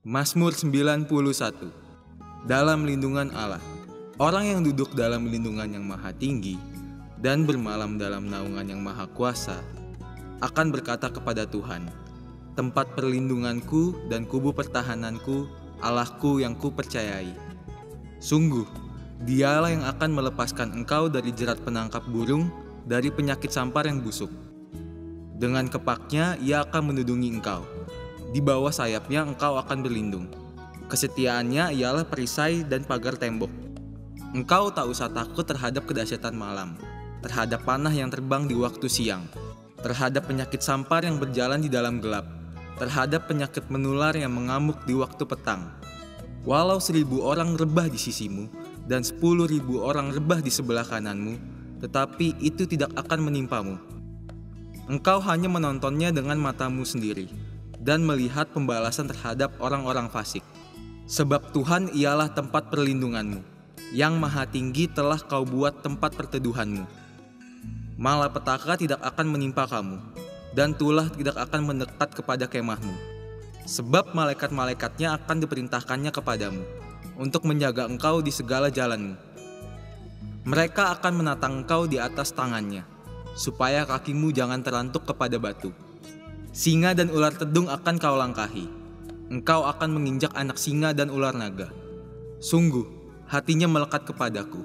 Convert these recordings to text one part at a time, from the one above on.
Mazmur 91. Dalam lindungan Allah. Orang yang duduk dalam lindungan yang maha tinggi dan bermalam dalam naungan yang maha kuasa akan berkata kepada Tuhan, tempat perlindunganku dan kubu pertahananku, Allahku yang kupercayai. Sungguh, Dialah yang akan melepaskan engkau dari jerat penangkap burung, dari penyakit sampar yang busuk. Dengan kepaknya Ia akan menudungi engkau. Di bawah sayapnya engkau akan berlindung. Kesetiaannya ialah perisai dan pagar tembok. Engkau tak usah takut terhadap kedahsyatan malam, terhadap panah yang terbang di waktu siang, terhadap penyakit sampar yang berjalan di dalam gelap, terhadap penyakit menular yang mengamuk di waktu petang. Walau 1.000 orang rebah di sisimu dan 10.000 orang rebah di sebelah kananmu, tetapi itu tidak akan menimpamu. Engkau hanya menontonnya dengan matamu sendiri dan melihat pembalasan terhadap orang-orang fasik. Sebab Tuhan ialah tempat perlindunganmu, yang maha tinggi telah kau buat tempat perteduhanmu. Malapetaka tidak akan menimpa kamu, dan tulah tidak akan mendekat kepada kemahmu. Sebab malaikat-malaikatnya akan diperintahkannya kepadamu, untuk menjaga engkau di segala jalanmu. Mereka akan menatang engkau di atas tangannya, supaya kakimu jangan terantuk kepada batu. Singa dan ular tedung akan kau langkahi. Engkau akan menginjak anak singa dan ular naga. Sungguh, hatinya melekat kepadaku,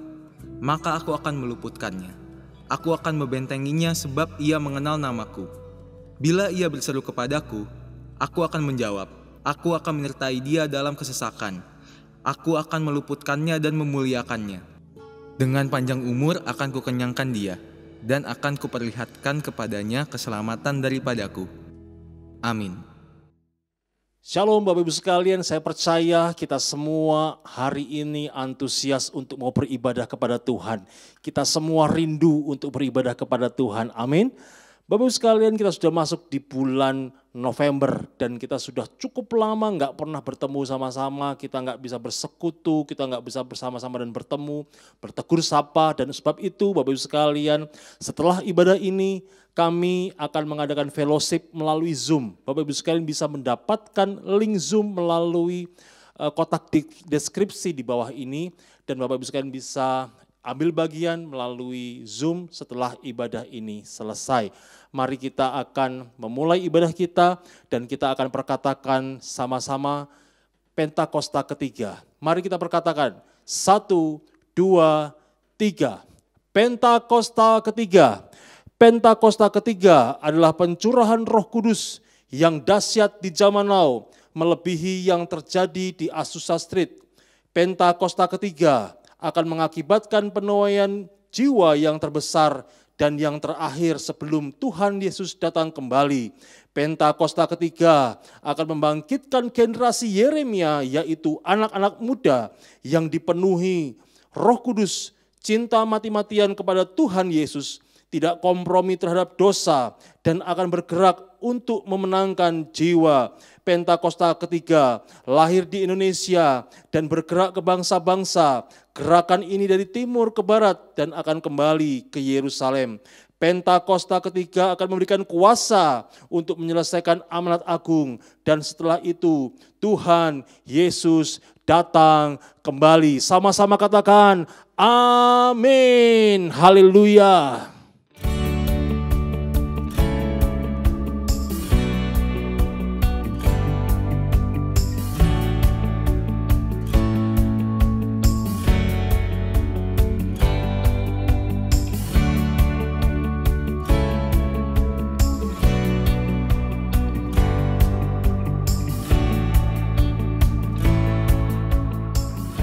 maka aku akan meluputkannya. Aku akan membentenginya sebab ia mengenal namaku. Bila ia berseru kepadaku, aku akan menjawab. Aku akan menyertai dia dalam kesesakan. Aku akan meluputkannya dan memuliakannya. Dengan panjang umur akan kukenyangkan dia, dan akan kuperlihatkan kepadanya keselamatan daripadaku. Amin. Shalom Bapak Ibu sekalian, saya percaya kita semua hari ini antusias untuk mau beribadah kepada Tuhan. Kita semua rindu untuk beribadah kepada Tuhan, amin. Bapak Ibu sekalian, kita sudah masuk di bulan November dan kita sudah cukup lama nggak pernah bertemu sama-sama, kita nggak bisa bersekutu, kita nggak bisa bersama-sama dan bertemu, bertegur sapa. Dan sebab itu Bapak Ibu sekalian, setelah ibadah ini kami akan mengadakan fellowship melalui Zoom. Bapak Ibu sekalian bisa mendapatkan link Zoom melalui kotak deskripsi di bawah ini, dan Bapak Ibu sekalian bisa ambil bagian melalui Zoom setelah ibadah ini selesai. Mari kita akan memulai ibadah kita dan kita akan perkatakan sama-sama Pentakosta ketiga. Mari kita perkatakan 1, 2, 3. Pentakosta ketiga. Pentakosta ketiga adalah pencurahan Roh Kudus yang dahsyat di zaman now, melebihi yang terjadi di Azusa Street. Pentakosta ketiga akan mengakibatkan penuaian jiwa yang terbesar dan yang terakhir sebelum Tuhan Yesus datang kembali. Pentakosta ketiga akan membangkitkan generasi Yeremia, yaitu anak-anak muda yang dipenuhi Roh Kudus, cinta mati-matian kepada Tuhan Yesus, tidak kompromi terhadap dosa, dan akan bergerak untuk memenangkan jiwa. Pentakosta ketiga lahir di Indonesia dan bergerak ke bangsa-bangsa. Gerakan ini dari timur ke barat dan akan kembali ke Yerusalem. Pentakosta ketiga akan memberikan kuasa untuk menyelesaikan amanat agung, dan setelah itu Tuhan Yesus datang kembali. Sama-sama katakan amin. Haleluya.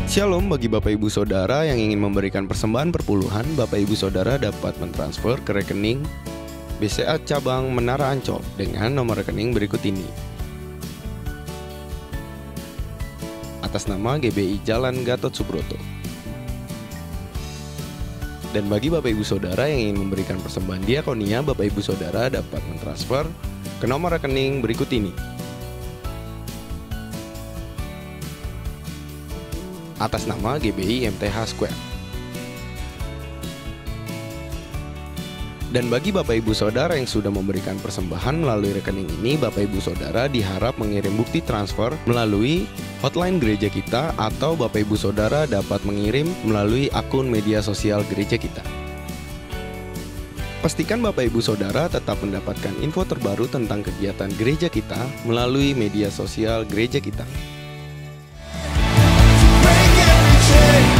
Shalom bagi Bapak Ibu Saudara yang ingin memberikan persembahan perpuluhan. Bapak Ibu Saudara dapat mentransfer ke rekening BCA Cabang Menara Ancol dengan nomor rekening berikut ini. Atas nama GBI Jalan Gatot Subroto. Dan bagi Bapak Ibu Saudara yang ingin memberikan persembahan diakonia, Bapak Ibu Saudara dapat mentransfer ke nomor rekening berikut ini. Atas nama GBI MTH Square. Dan bagi Bapak Ibu Saudara yang sudah memberikan persembahan melalui rekening ini, Bapak Ibu Saudara diharap mengirim bukti transfer melalui hotline gereja kita, atau Bapak Ibu Saudara dapat mengirim melalui akun media sosial gereja kita. Pastikan Bapak Ibu Saudara tetap mendapatkan info terbaru tentang kegiatan gereja kita melalui media sosial gereja kita. Music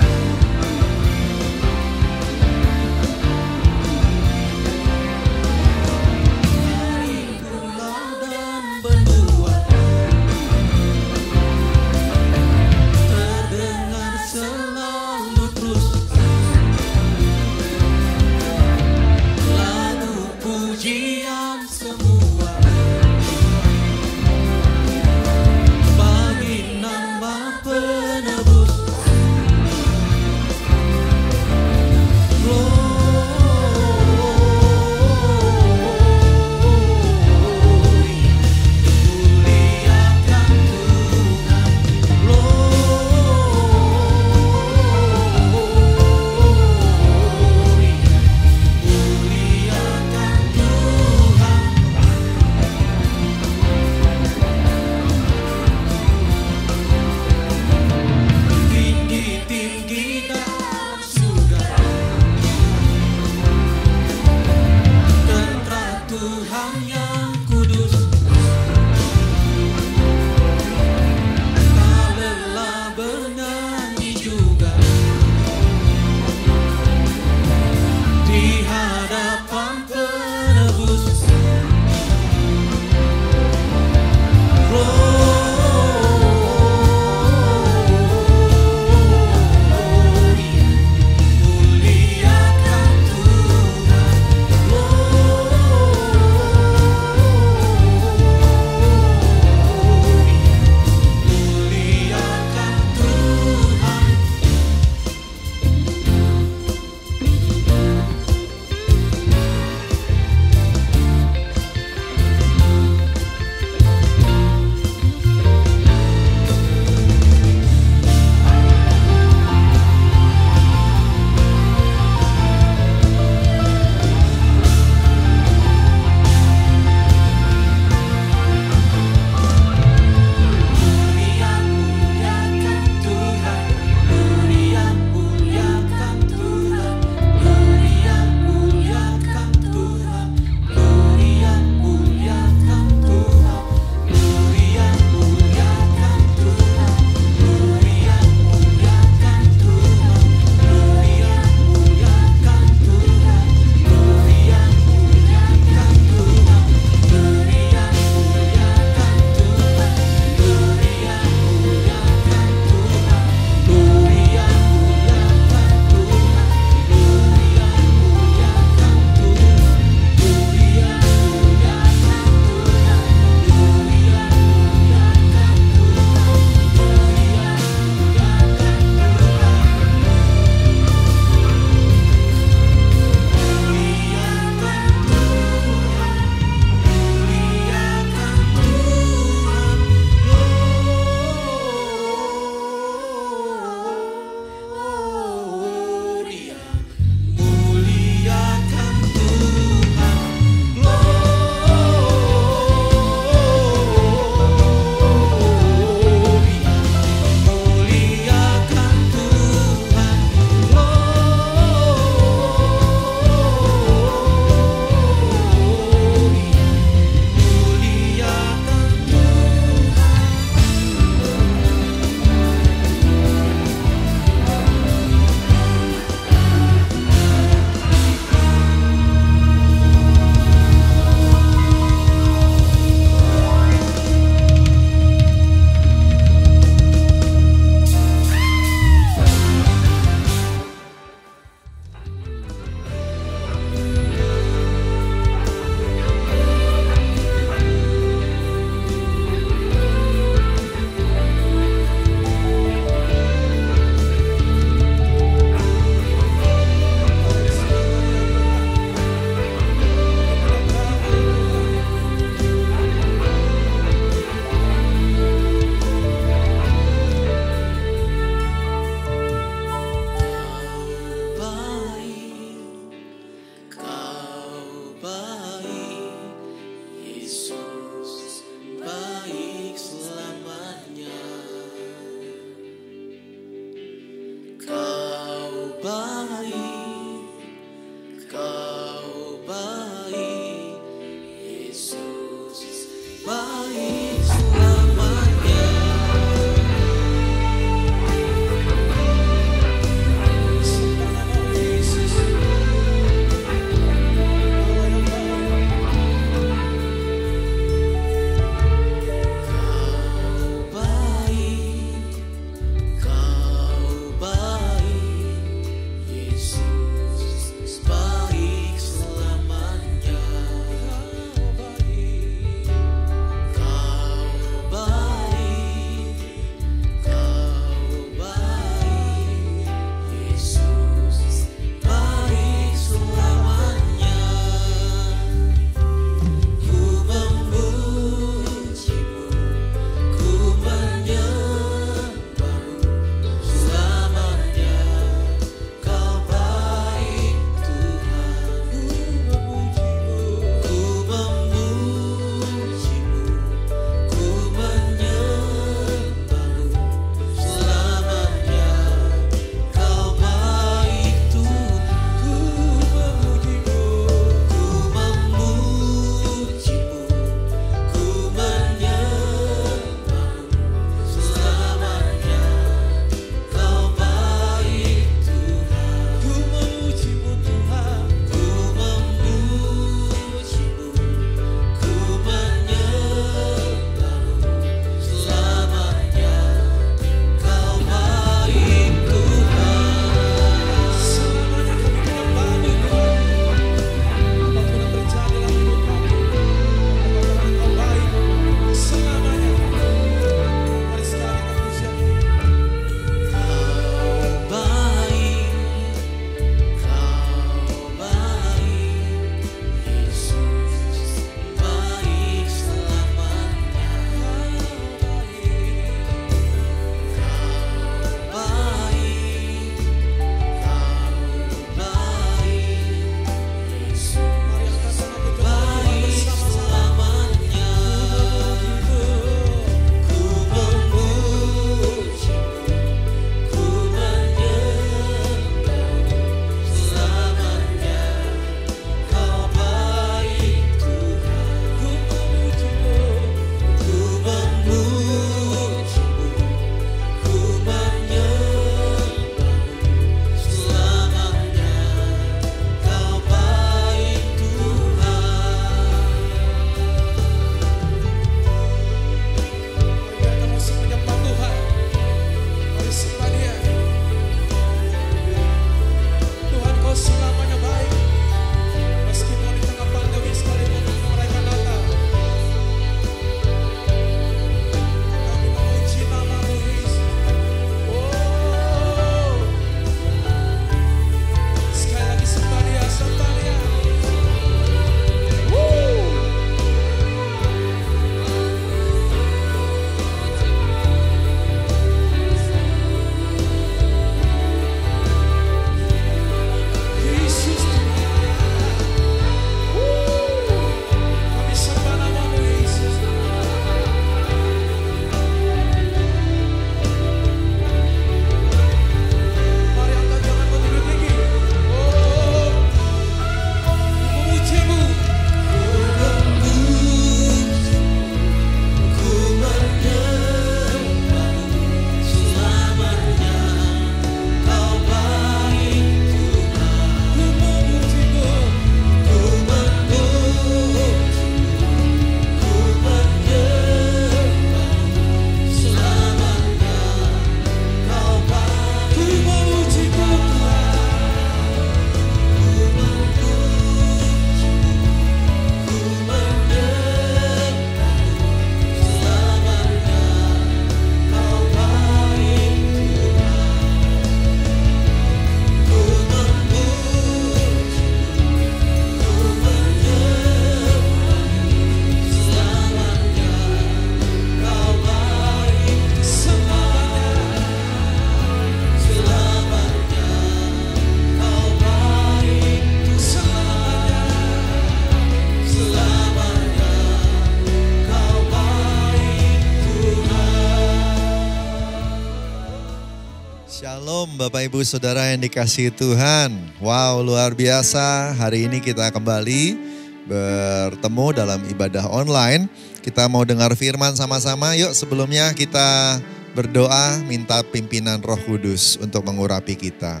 Bapak Ibu Saudara yang dikasihi Tuhan. Wow, luar biasa. Hari ini kita kembali bertemu dalam ibadah online. Kita mau dengar firman sama-sama. Yuk sebelumnya kita berdoa minta pimpinan Roh Kudus untuk mengurapi kita.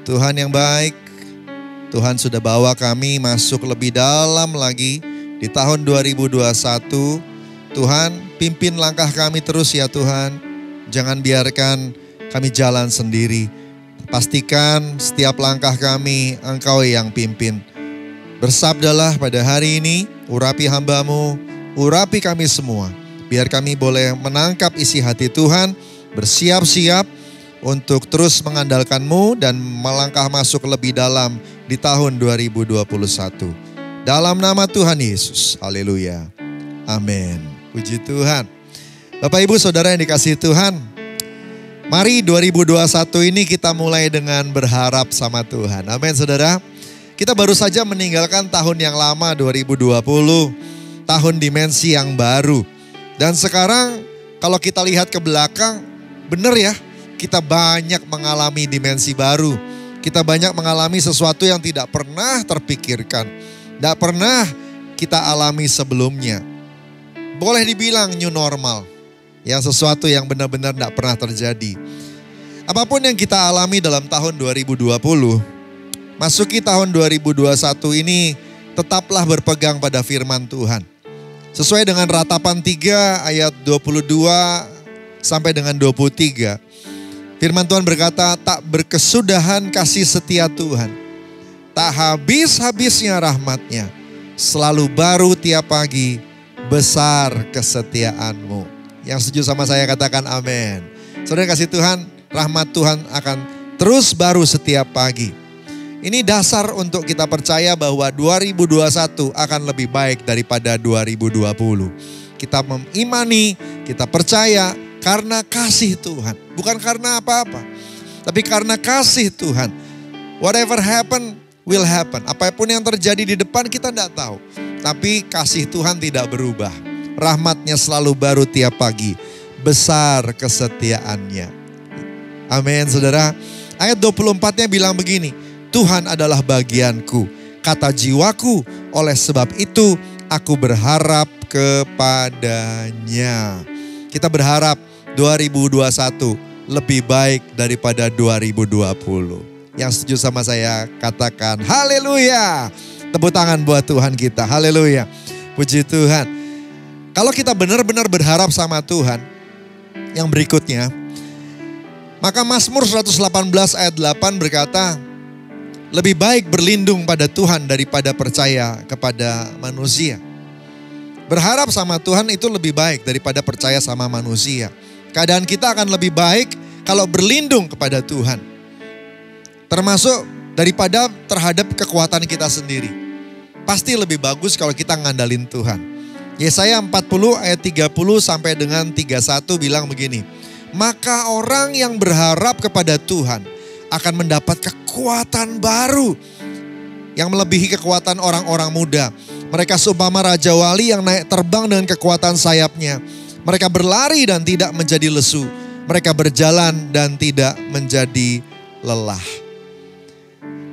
Tuhan yang baik, Tuhan sudah bawa kami masuk lebih dalam lagi di tahun 2021. Tuhan, pimpin langkah kami terus ya Tuhan. Jangan biarkan kami jalan sendiri. Pastikan setiap langkah kami Engkau yang pimpin. Bersabdalah pada hari ini, urapi hamba-Mu, urapi kami semua. Biar kami boleh menangkap isi hati Tuhan, bersiap-siap untuk terus mengandalkan-Mu dan melangkah masuk lebih dalam di tahun 2021. Dalam nama Tuhan Yesus, haleluya, amin. Puji Tuhan. Bapak Ibu Saudara yang dikasihi Tuhan, mari 2021 ini kita mulai dengan berharap sama Tuhan. Amin saudara. Kita baru saja meninggalkan tahun yang lama 2020, tahun dimensi yang baru. Dan sekarang kalau kita lihat ke belakang, benar ya, kita banyak mengalami dimensi baru. Kita banyak mengalami sesuatu yang tidak pernah terpikirkan, tidak pernah kita alami sebelumnya. Boleh dibilang new normal. Yang sesuatu yang benar-benar tidak pernah terjadi. Apapun yang kita alami dalam tahun 2020, masuki tahun 2021 ini tetaplah berpegang pada firman Tuhan. Sesuai dengan Ratapan 3 ayat 22 sampai dengan 23. Firman Tuhan berkata, tak berkesudahan kasih setia Tuhan. Tak habis-habisnya rahmatnya. Selalu baru tiap pagi, besar kesetiaan-Mu. Yang setuju sama saya katakan amin. Saudara kasih Tuhan, rahmat Tuhan akan terus baru setiap pagi. Ini dasar untuk kita percaya bahwa 2021 akan lebih baik daripada 2020. Kita mengimani, kita percaya karena kasih Tuhan. Bukan karena apa-apa, tapi karena kasih Tuhan. Whatever happen will happen. Apapun yang terjadi di depan kita tidak tahu. Tapi kasih Tuhan tidak berubah. Rahmatnya selalu baru tiap pagi. Besar kesetiaannya. Amin saudara. Ayat 24-nya bilang begini. Tuhan adalah bagianku, kata jiwaku. Oleh sebab itu aku berharap kepadanya. Kita berharap 2021 lebih baik daripada 2020. Yang setuju sama saya katakan haleluya. Tepuk tangan buat Tuhan kita. Haleluya. Puji Tuhan. Kalau kita benar-benar berharap sama Tuhan, yang berikutnya, maka Mazmur 118 ayat 8 berkata, lebih baik berlindung pada Tuhan daripada percaya kepada manusia. Berharap sama Tuhan itu lebih baik daripada percaya sama manusia. Keadaan kita akan lebih baik kalau berlindung kepada Tuhan. Termasuk daripada terhadap kekuatan kita sendiri. Pasti lebih bagus kalau kita ngandalin Tuhan. Yesaya 40 ayat 30 sampai dengan 31 bilang begini. Maka orang yang berharap kepada Tuhan akan mendapat kekuatan baru yang melebihi kekuatan orang-orang muda. Mereka seumpama raja wali yang naik terbang dengan kekuatan sayapnya. Mereka berlari dan tidak menjadi lesu. Mereka berjalan dan tidak menjadi lelah.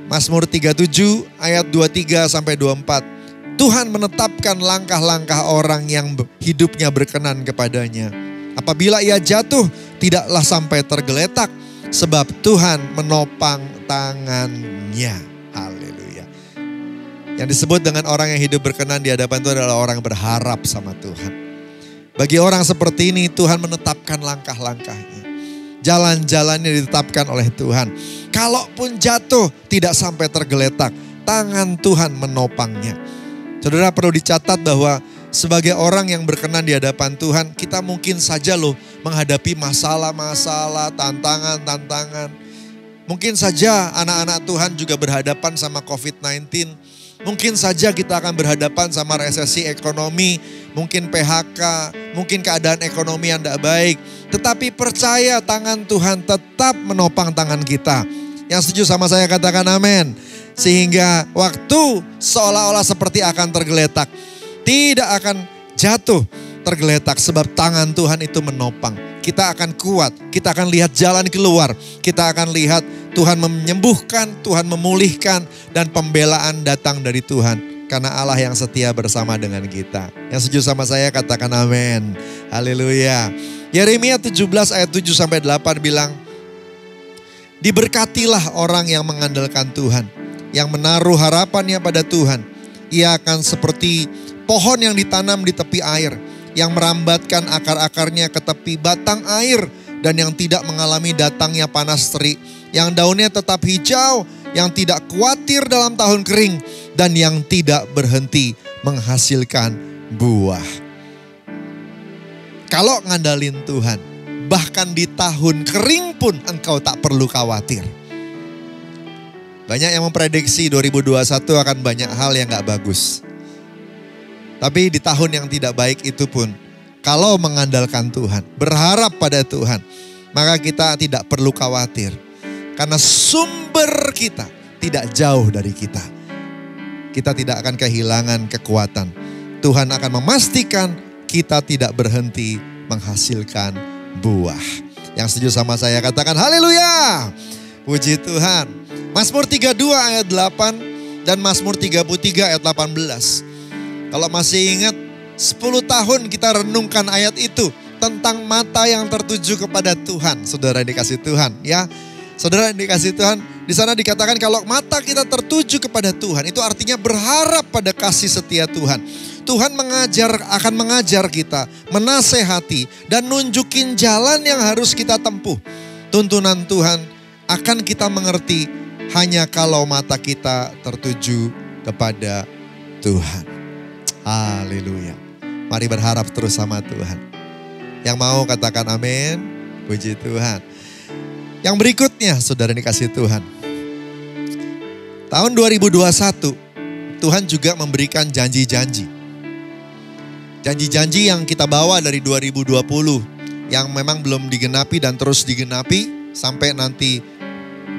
Mazmur 37 ayat 23 sampai 24. Tuhan menetapkan langkah-langkah orang yang hidupnya berkenan kepadanya. Apabila ia jatuh, tidaklah sampai tergeletak, sebab Tuhan menopang tangannya. Haleluya. Yang disebut dengan orang yang hidup berkenan di hadapan Tuhan adalah orang berharap sama Tuhan. Bagi orang seperti ini, Tuhan menetapkan langkah-langkahnya. Jalan-jalannya ditetapkan oleh Tuhan. Kalaupun jatuh, tidak sampai tergeletak. Tangan Tuhan menopangnya. Saudara perlu dicatat bahwa sebagai orang yang berkenan di hadapan Tuhan, kita mungkin saja loh menghadapi masalah-masalah, tantangan-tantangan. Mungkin saja anak-anak Tuhan juga berhadapan sama COVID-19. Mungkin saja kita akan berhadapan sama resesi ekonomi, mungkin PHK, mungkin keadaan ekonomi yang tidak baik. Tetapi percaya tangan Tuhan tetap menopang tangan kita. Yang setuju sama saya katakan amin. Sehingga waktu seolah-olah seperti akan tergeletak, tidak akan jatuh tergeletak sebab tangan Tuhan itu menopang. kita akan kuat, kita akan lihat jalan keluar, kita akan lihat Tuhan menyembuhkan, Tuhan memulihkan, dan pembelaan datang dari Tuhan. Karena Allah yang setia bersama dengan kita. Yang setuju sama saya katakan amin. Haleluya. Yeremia 17 ayat 7-8 bilang, diberkatilah orang yang mengandalkan Tuhan, yang menaruh harapannya pada Tuhan. Ia akan seperti pohon yang ditanam di tepi air, yang merambatkan akar-akarnya ke tepi batang air, dan yang tidak mengalami datangnya panas terik, yang daunnya tetap hijau, yang tidak khawatir dalam tahun kering, dan yang tidak berhenti menghasilkan buah. Kalau ngandalin Tuhan, bahkan di tahun kering pun engkau tak perlu khawatir. Banyak yang memprediksi 2021 akan banyak hal yang gak bagus. Tapi di tahun yang tidak baik itu pun, kalau mengandalkan Tuhan, berharap pada Tuhan, maka kita tidak perlu khawatir. Karena sumber kita tidak jauh dari kita. Kita tidak akan kehilangan kekuatan. Tuhan akan memastikan kita tidak berhenti menghasilkan buah. Yang setuju sama saya katakan haleluya. Puji Tuhan. Mazmur 32 ayat 8 dan Mazmur 33 ayat 18. Kalau masih ingat 10 tahun kita renungkan ayat itu tentang mata yang tertuju kepada Tuhan. Saudara yang dikasih Tuhan ya. Saudara yang dikasih Tuhan, di sana dikatakan kalau mata kita tertuju kepada Tuhan, itu artinya berharap pada kasih setia Tuhan. Tuhan akan mengajar kita, menasehati, dan nunjukin jalan yang harus kita tempuh. Tuntunan Tuhan akan kita mengerti hanya kalau mata kita tertuju kepada Tuhan. Haleluya. Mari berharap terus sama Tuhan. Yang mau katakan amin. Puji Tuhan. Yang berikutnya, saudara dikasih Tuhan. Tahun 2021, Tuhan juga memberikan janji-janji. Janji-janji yang kita bawa dari 2020, yang memang belum digenapi dan terus digenapi sampai nanti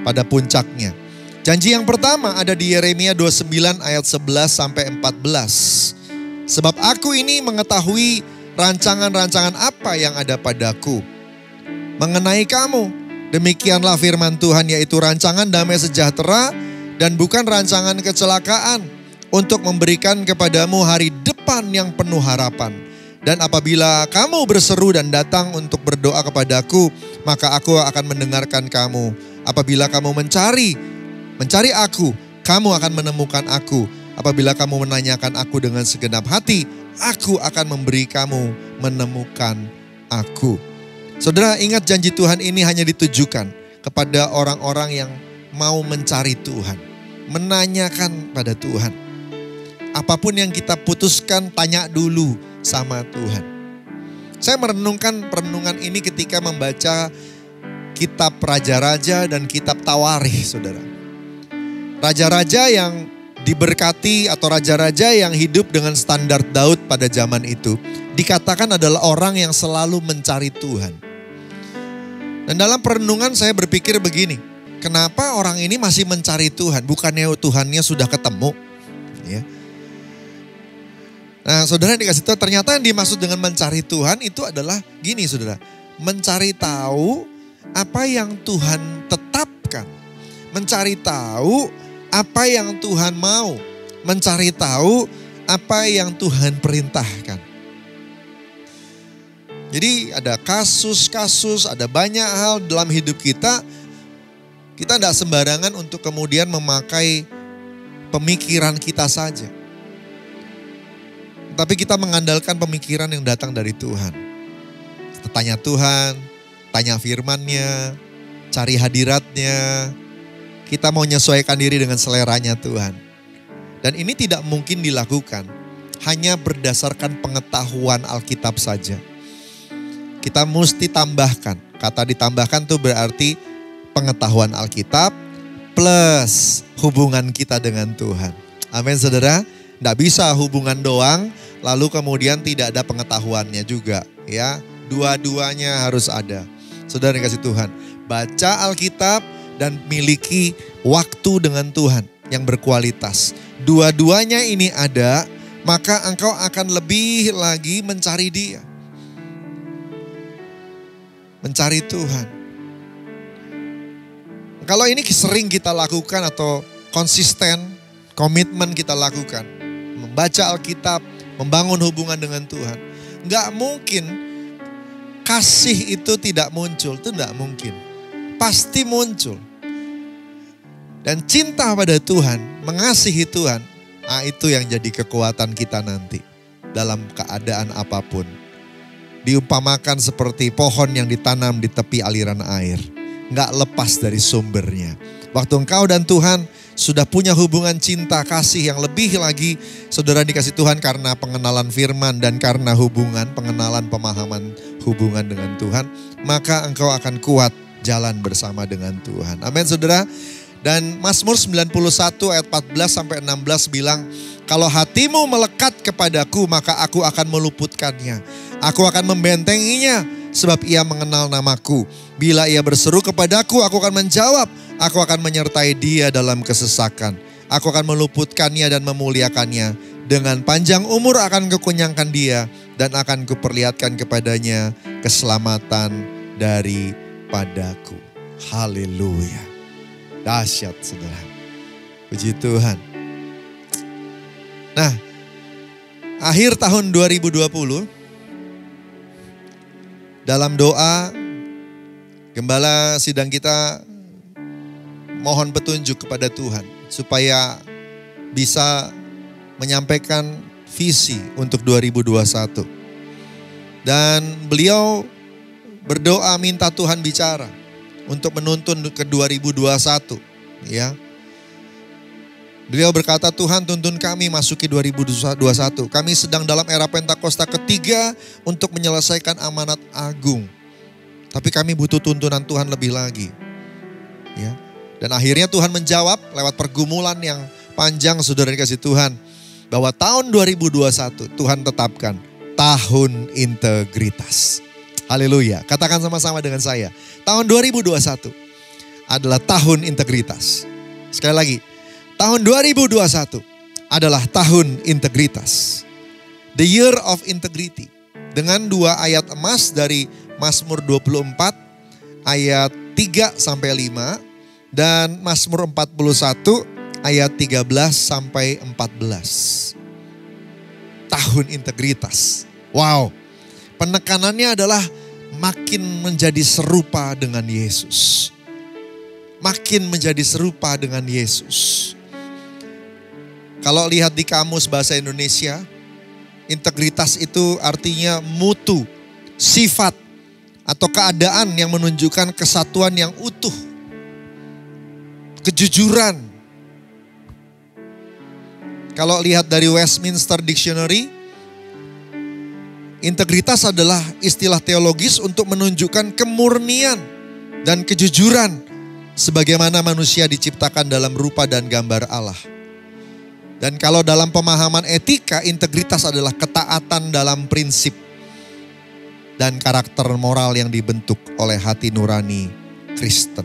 pada puncaknya. Janji yang pertama ada di Yeremia 29 ayat 11 sampai 14. Sebab aku ini mengetahui rancangan-rancangan apa yang ada padaku mengenai kamu. Demikianlah firman Tuhan, yaitu rancangan damai sejahtera dan bukan rancangan kecelakaan, untuk memberikan kepadamu hari depan yang penuh harapan. Dan apabila kamu berseru dan datang untuk berdoa kepadaku, maka aku akan mendengarkan kamu. Apabila kamu mencari aku, kamu akan menemukan aku. Apabila kamu menanyakan aku dengan segenap hati, aku akan memberi kamu menemukan aku. Saudara, ingat janji Tuhan ini hanya ditujukan kepada orang-orang yang mau mencari Tuhan, menanyakan pada Tuhan. Apapun yang kita putuskan, tanya dulu sama Tuhan. Saya merenungkan perenungan ini ketika membaca kitab Raja-Raja dan kitab Tawarikh, saudara. Raja-raja yang diberkati atau raja-raja yang hidup dengan standar Daud pada zaman itu, dikatakan adalah orang yang selalu mencari Tuhan. Dan dalam perenungan saya berpikir begini, kenapa orang ini masih mencari Tuhan? Bukannya Tuhannya sudah ketemu? Ya. Nah, saudara yang dikasih tahu, ternyata yang dimaksud dengan mencari Tuhan itu adalah gini, saudara. Mencari tahu apa yang Tuhan tetapkan. Mencari tahu apa yang Tuhan mau. Mencari tahu apa yang Tuhan perintahkan. Jadi ada kasus-kasus, ada banyak hal dalam hidup kita. Kita tidak sembarangan untuk kemudian memakai pemikiran kita saja. Tapi kita mengandalkan pemikiran yang datang dari Tuhan. Kita tanya Tuhan, tanya firman-Nya, cari hadirat-Nya. Kita mau menyesuaikan diri dengan seleranya Tuhan. Dan ini tidak mungkin dilakukan hanya berdasarkan pengetahuan Alkitab saja. Kita mesti tambahkan. Kata ditambahkan itu berarti pengetahuan Alkitab plus hubungan kita dengan Tuhan. Amin, saudara. Tidak bisa hubungan doang lalu kemudian tidak ada pengetahuannya juga. Ya, dua-duanya harus ada. Saudara yang kasih Tuhan, baca Alkitab dan miliki waktu dengan Tuhan yang berkualitas. Dua-duanya ini ada, maka engkau akan lebih lagi mencari Dia. Mencari Tuhan. Kalau ini sering kita lakukan atau konsisten, komitmen kita lakukan. Membaca Alkitab, membangun hubungan dengan Tuhan. Nggak mungkin kasih itu tidak muncul, itu nggak mungkin. Pasti muncul. Dan cinta pada Tuhan, mengasihi Tuhan, itu yang jadi kekuatan kita nanti dalam keadaan apapun. Diumpamakan seperti pohon yang ditanam di tepi aliran air. Nggak lepas dari sumbernya. Waktu engkau dan Tuhan sudah punya hubungan cinta, kasih yang lebih lagi, saudara dikasih Tuhan karena pengenalan firman dan karena hubungan, pengenalan, pemahaman hubungan dengan Tuhan, maka engkau akan kuat jalan bersama dengan Tuhan. Amin saudara. Dan Mazmur 91 ayat 14 sampai 16 bilang, kalau hatimu melekat kepadaku maka aku akan meluputkannya. Aku akan membentenginya sebab ia mengenal namaku. Bila ia berseru kepadaku aku akan menjawab. Aku akan menyertai dia dalam kesesakan. Aku akan meluputkannya dan memuliakannya. Dengan panjang umur akan kukenyangkan dia dan akan kuperlihatkan kepadanya keselamatan daripadaku. Haleluya. Dahsyat saudara. Puji Tuhan. Nah, akhir tahun 2020 dalam doa gembala sidang kita mohon petunjuk kepada Tuhan supaya bisa menyampaikan visi untuk 2021. Dan beliau berdoa minta Tuhan bicara untuk menuntun ke 2021, ya. Beliau berkata, Tuhan tuntun kami masuki 2021. Kami sedang dalam era Pentakosta ketiga untuk menyelesaikan amanat agung. Tapi kami butuh tuntunan Tuhan lebih lagi. Ya. Dan akhirnya Tuhan menjawab lewat pergumulan yang panjang, saudara dikasih Tuhan. Bahwa tahun 2021 Tuhan tetapkan tahun integritas. Haleluya. Katakan sama-sama dengan saya. Tahun 2021 adalah tahun integritas. Sekali lagi. Tahun 2021 adalah tahun integritas. The year of integrity. Dengan 2 ayat emas dari Mazmur 24 ayat 3 sampai 5 dan Mazmur 41 ayat 13 sampai 14. Tahun integritas. Wow. Penekanannya adalah makin menjadi serupa dengan Yesus. Makin menjadi serupa dengan Yesus. Kalau lihat di kamus bahasa Indonesia, integritas itu artinya mutu, sifat, atau keadaan yang menunjukkan kesatuan yang utuh. Kejujuran. Kalau lihat dari Westminster Dictionary, integritas adalah istilah teologis untuk menunjukkan kemurnian dan kejujuran sebagaimana manusia diciptakan dalam rupa dan gambar Allah. Dan kalau dalam pemahaman etika, integritas adalah ketaatan dalam prinsip dan karakter moral yang dibentuk oleh hati nurani Kristen.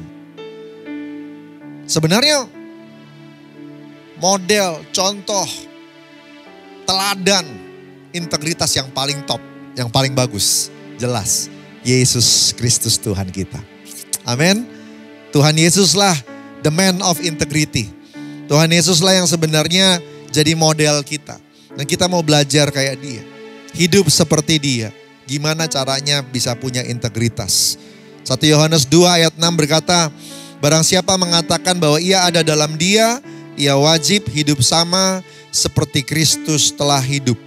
Sebenarnya model, contoh, teladan integritas yang paling top, yang paling bagus, jelas Yesus Kristus Tuhan kita. Amin. Tuhan Yesuslah the man of integrity. Tuhan Yesuslah yang sebenarnya jadi model kita. Dan kita mau belajar kayak dia. Hidup seperti dia. Gimana caranya bisa punya integritas. 1 Yohanes 2 ayat 6 berkata, barang siapa mengatakan bahwa ia ada dalam dia, ia wajib hidup sama seperti Kristus telah hidup.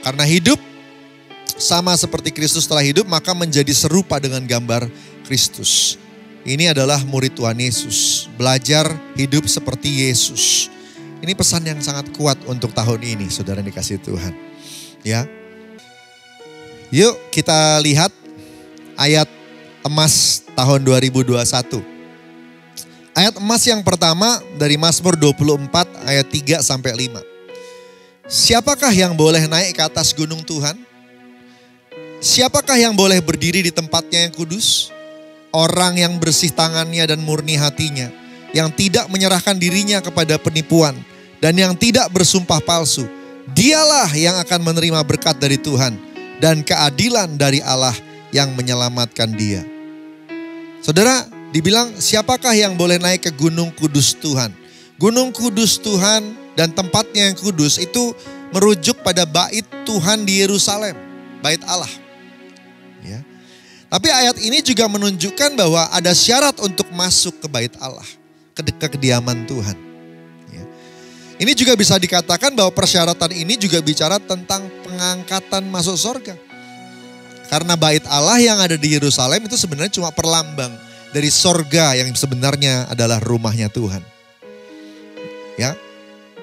Karena hidup sama seperti Kristus telah hidup, maka menjadi serupa dengan gambar Kristus. Ini adalah murid Tuhan Yesus. Belajar hidup seperti Yesus. Ini pesan yang sangat kuat untuk tahun ini, saudara dikasih Tuhan. Ya. Yuk kita lihat ayat emas tahun 2021. Ayat emas yang pertama dari Mazmur 24 ayat 3 sampai 5. Siapakah yang boleh naik ke atas gunung Tuhan? Siapakah yang boleh berdiri di tempatnya yang kudus? Orang yang bersih tangannya dan murni hatinya, yang tidak menyerahkan dirinya kepada penipuan, dan yang tidak bersumpah palsu. Dialah yang akan menerima berkat dari Tuhan dan keadilan dari Allah yang menyelamatkan dia. Saudara, dibilang siapakah yang boleh naik ke gunung kudus Tuhan? Gunung kudus Tuhan dan tempatnya yang kudus itu merujuk pada bait Tuhan di Yerusalem, bait Allah. Ya. Tapi ayat ini juga menunjukkan bahwa ada syarat untuk masuk ke bait Allah, ke kediaman Tuhan. Ya. Ini juga bisa dikatakan bahwa persyaratan ini juga bicara tentang pengangkatan masuk surga. Karena bait Allah yang ada di Yerusalem itu sebenarnya cuma perlambang dari sorga yang sebenarnya adalah rumahnya Tuhan. Ya,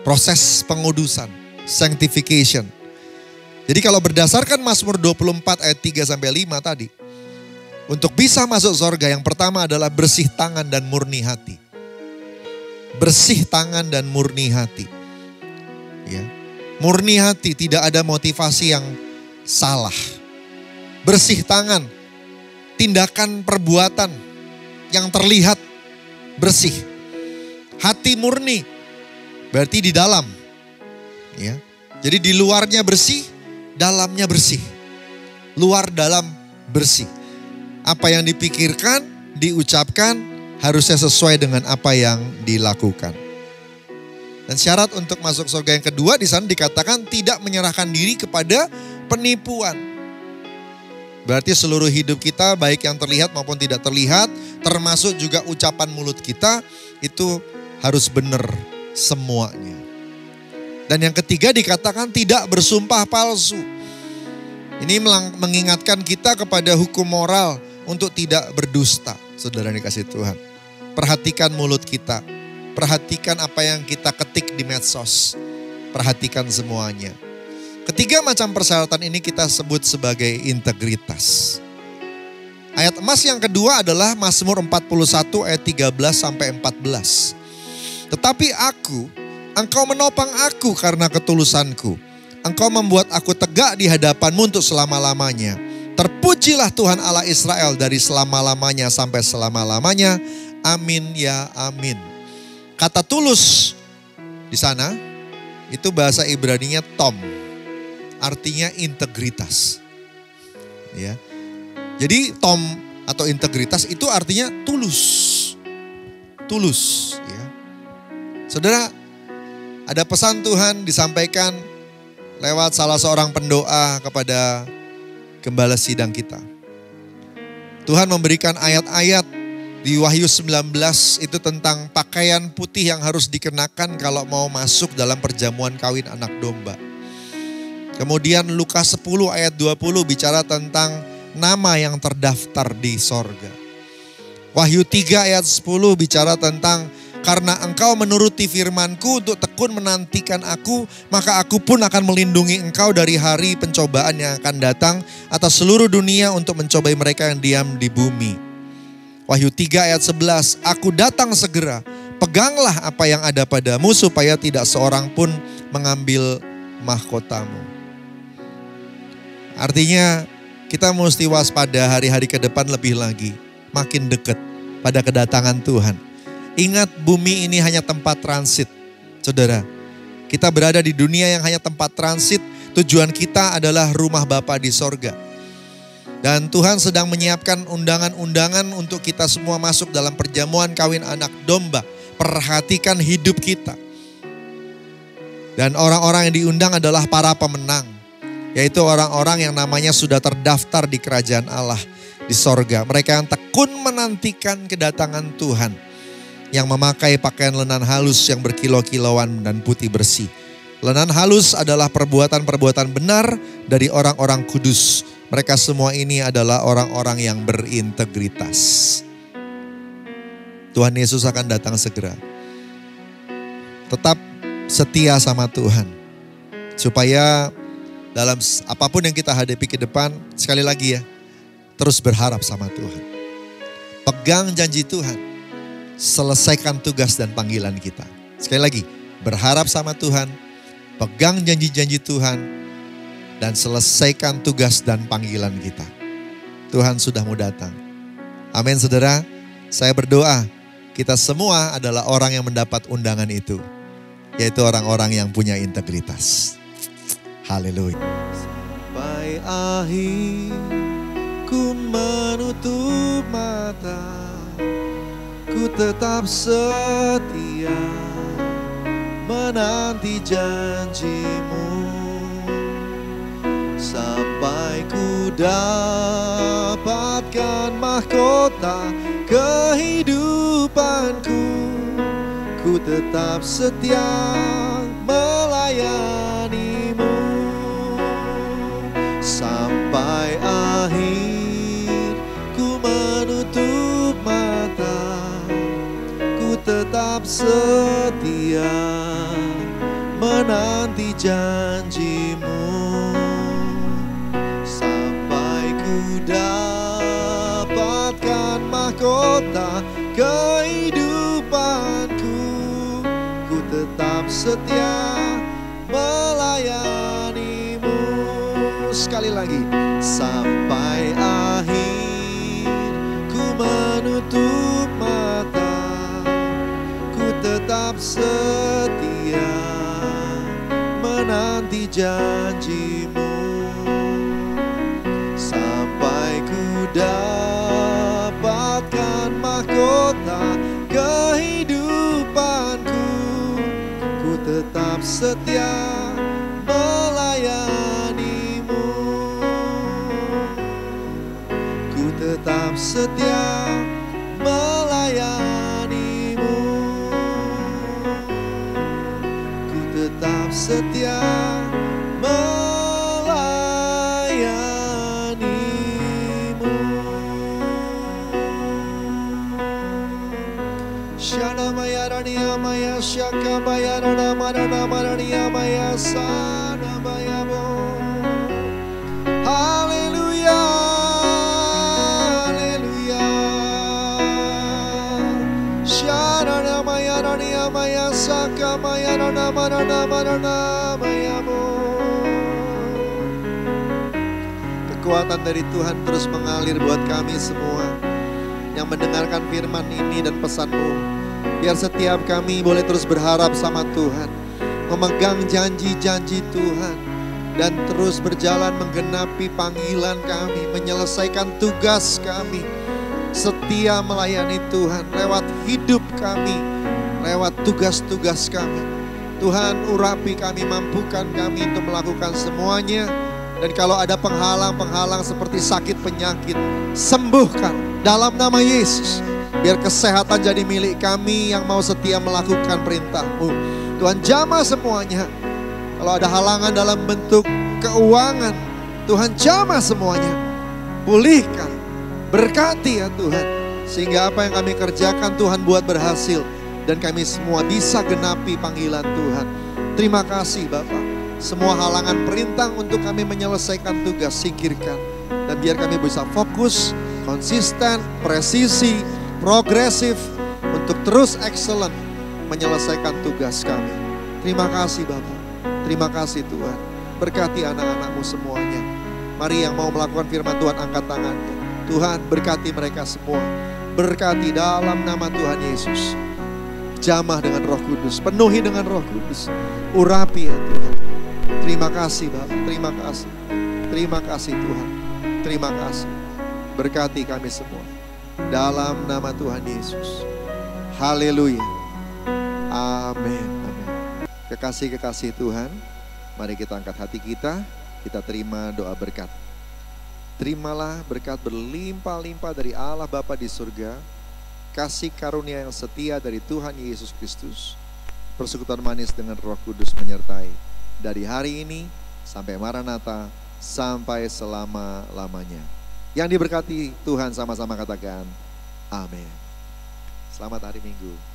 proses pengudusan, sanctification. Jadi kalau berdasarkan Mazmur 24 ayat 3-5 tadi, untuk bisa masuk sorga yang pertama adalah bersih tangan dan murni hati. Bersih tangan dan murni hati. Ya, murni hati, tidak ada motivasi yang salah. Bersih tangan, tindakan perbuatan yang terlihat bersih. Hati murni, berarti di dalam. Ya. Jadi di luarnya bersih, dalamnya bersih. Luar dalam bersih. Apa yang dipikirkan, diucapkan harusnya sesuai dengan apa yang dilakukan. Dan syarat untuk masuk surga yang kedua di sana dikatakan tidak menyerahkan diri kepada penipuan. Berarti seluruh hidup kita baik yang terlihat maupun tidak terlihat, termasuk juga ucapan mulut kita itu harus benar semuanya. Dan yang ketiga dikatakan tidak bersumpah palsu. Ini mengingatkan kita kepada hukum moral untuk tidak berdusta. Saudara dikasih Tuhan. Perhatikan mulut kita. Perhatikan apa yang kita ketik di medsos. Perhatikan semuanya. Ketiga macam persyaratan ini kita sebut sebagai integritas. Ayat emas yang kedua adalah Mazmur 41 ayat 13-14. Tetapi engkau menopang aku karena ketulusanku. Engkau membuat aku tegak di hadapanmu untuk selama-lamanya. Terpujilah Tuhan Allah Israel dari selama-lamanya sampai selama-lamanya. Amin ya amin. Kata tulus di sana itu bahasa Ibraninya tom. Artinya integritas. Ya. Jadi tom atau integritas itu artinya tulus. Tulus. Ya. Saudara, ada pesan Tuhan disampaikan lewat salah seorang pendoa kepada gembala sidang kita. Tuhan memberikan ayat-ayat di Wahyu 19 itu tentang pakaian putih yang harus dikenakan kalau mau masuk dalam perjamuan kawin anak domba. Kemudian Lukas 10 ayat 20 bicara tentang nama yang terdaftar di sorga. Wahyu 3 ayat 10 bicara tentang karena engkau menuruti firmanku untuk tekun menantikan aku, maka aku pun akan melindungi engkau dari hari pencobaan yang akan datang atas seluruh dunia untuk mencobai mereka yang diam di bumi. Wahyu 3 ayat 11, aku datang segera, peganglah apa yang ada padamu supaya tidak seorang pun mengambil mahkotamu. Artinya kita mesti waspada hari-hari ke depan lebih lagi. Makin dekat pada kedatangan Tuhan. Ingat bumi ini hanya tempat transit. Saudara, kita berada di dunia yang hanya tempat transit. Tujuan kita adalah rumah Bapa di sorga. Dan Tuhan sedang menyiapkan undangan-undangan untuk kita semua masuk dalam perjamuan kawin anak domba. Perhatikan hidup kita. Dan orang-orang yang diundang adalah para pemenang. Yaitu orang-orang yang namanya sudah terdaftar di kerajaan Allah di sorga. Mereka yang tekun menantikan kedatangan Tuhan. Yang memakai pakaian lenan halus yang berkilau-kilauan dan putih bersih. Lenan halus adalah perbuatan-perbuatan benar dari orang-orang kudus. Mereka semua ini adalah orang-orang yang berintegritas. Tuhan Yesus akan datang segera. Tetap setia sama Tuhan. Supaya dalam apapun yang kita hadapi ke depan, sekali lagi ya, terus berharap sama Tuhan. Pegang janji Tuhan, selesaikan tugas dan panggilan kita. Sekali lagi, berharap sama Tuhan, pegang janji-janji Tuhan, dan selesaikan tugas dan panggilan kita. Tuhan sudah mau datang. Amin saudara, saya berdoa kita semua adalah orang yang mendapat undangan itu. Yaitu orang-orang yang punya integritas. Haleluya. Sampai akhir ku menutup mata, ku tetap setia menanti janjimu, sampai ku dapatkan mahkota kehidupanku. Ku tetap setia melayanimu sampai akhir. Ku menutup mata, ku tetap setia menanti janjimu, sampai ku dapatkan mahkota kehidupanku. Ku tetap setia melayanimu. Sekali lagi, sampai akhir. Ku menutup mata, ku tetap setia menanti janjimu, sampai ku dapatkan mahkota kehidupanku. Ku tetap setia melayanimu, ku tetap setia melayanimu, ku tetap setia melayanimu. Shana maya rania maya shaka maya rana marana marania maya sana maya bo. Haleluya, haleluya. Shana maya rania maya saka maya rana marana marana maya bo. Kekuatan dari Tuhan terus mengalir buat kami semua yang mendengarkan firman ini dan pesan-Mu. Biar setiap kami boleh terus berharap sama Tuhan, memegang janji-janji Tuhan, dan terus berjalan menggenapi panggilan kami, menyelesaikan tugas kami, setia melayani Tuhan lewat hidup kami, lewat tugas-tugas kami. Tuhan, urapi kami, mampukan kami untuk melakukan semuanya. Dan kalau ada penghalang-penghalang seperti sakit penyakit, sembuhkan dalam nama Yesus. Biar kesehatan jadi milik kami yang mau setia melakukan perintah-Mu. Tuhan, jamah semuanya. Kalau ada halangan dalam bentuk keuangan, Tuhan jamah semuanya. Pulihkan, berkati ya Tuhan. Sehingga apa yang kami kerjakan Tuhan buat berhasil. Dan kami semua bisa genapi panggilan Tuhan. Terima kasih Bapak. Semua halangan perintah untuk kami menyelesaikan tugas singkirkan. Dan biar kami bisa fokus, konsisten, presisi, progresif, untuk terus excellent menyelesaikan tugas kami. Terima kasih Bapak. Terima kasih Tuhan. Berkati anak-anak-Mu semuanya. Mari yang mau melakukan firman Tuhan angkat tangannya. Tuhan berkati mereka semua. Berkati dalam nama Tuhan Yesus. Jamah dengan Roh Kudus. Penuhi dengan Roh Kudus. Urapi ya Tuhan. Terima kasih Bapak. Terima kasih. Terima kasih Tuhan. Terima kasih. Berkati kami semua. Dalam nama Tuhan Yesus. Haleluya. Amin. Amin. Kekasih-kekasih Tuhan, mari kita angkat hati kita terima doa berkat. Terimalah berkat berlimpah-limpah dari Allah Bapa di surga, kasih karunia yang setia dari Tuhan Yesus Kristus, persekutuan manis dengan Roh Kudus menyertai dari hari ini sampai Maranatha, sampai selama-lamanya. Yang diberkati Tuhan sama-sama katakan amin. Selamat hari Minggu.